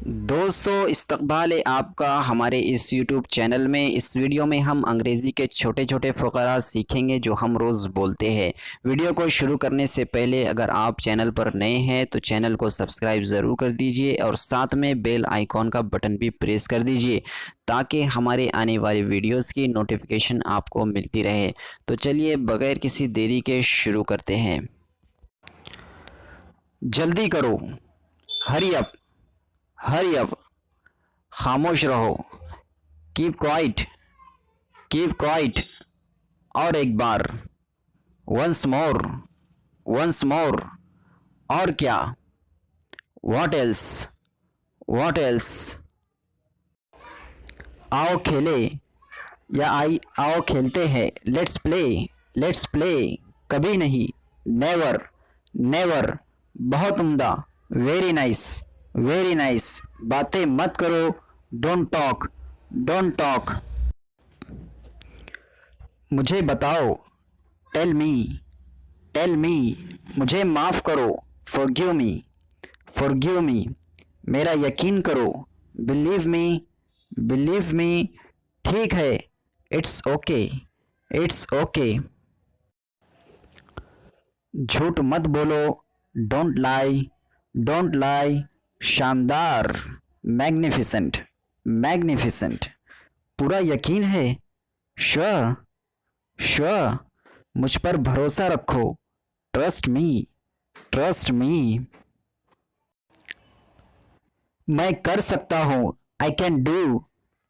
दोस्तों इस्तकबाल है आपका हमारे इस यूट्यूब चैनल में। इस वीडियो में हम अंग्रेज़ी के छोटे छोटे फ़क़रा सीखेंगे जो हम रोज़ बोलते हैं। वीडियो को शुरू करने से पहले अगर आप चैनल पर नए हैं तो चैनल को सब्सक्राइब ज़रूर कर दीजिए और साथ में बेल आइकॉन का बटन भी प्रेस कर दीजिए ताकि हमारे आने वाली वीडियोस की नोटिफिकेशन आपको मिलती रहे। तो चलिए बग़ैर किसी देरी के शुरू करते हैं। जल्दी करो, हरी अप, हरी अप। खामोश रहो, कीप क्वाइट, कीप क्वाइट। और एक बार, वंस मोर, वंस मोर। और क्या, व्हाट एल्स, व्हाट एल्स। आओ खेले या आओ खेलते हैं, लेट्स प्ले, लेट्स प्ले। कभी नहीं, नेवर, नेवर। बहुत उम्दा, वेरी नाइस, वेरी नाइस। बातें मत करो, डोंट टॉक, डोंट टॉक। मुझे बताओ, टेल मी, टेल मी। मुझे माफ़ करो, फॉरगिव मी, फॉरगिव मी। मेरा यकीन करो, बिलीव मी, बिलीव मी। ठीक है, इट्स ओके, इट्स ओके। झूठ मत बोलो, डोंट लाई, डोंट लाई। शानदार, मैग्निफिसेंट, मैग्निफिसेंट। पूरा यकीन है, श्योर, श्योर। मुझ पर भरोसा रखो, ट्रस्ट मी, ट्रस्ट मी। मैं कर सकता हूँ, I can do,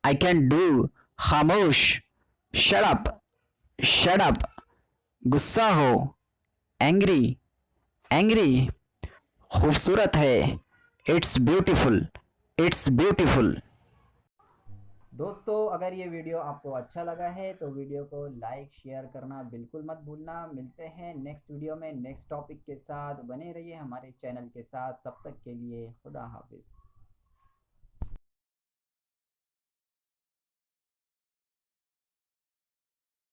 I can do. खामोश, शट अप, शट अप। गुस्सा हो, एंग्री, एंग्री। खूबसूरत है, इट्स ब्यूटीफुल, इट्स ब्यूटीफुल। दोस्तों अगर ये वीडियो आपको अच्छा लगा है तो वीडियो को लाइक शेयर करना बिल्कुल मत भूलना। मिलते हैं नेक्स्ट वीडियो में नेक्स्ट टॉपिक के साथ। बने रहिए हमारे चैनल के साथ, तब तक के लिए खुदा हाफिज़।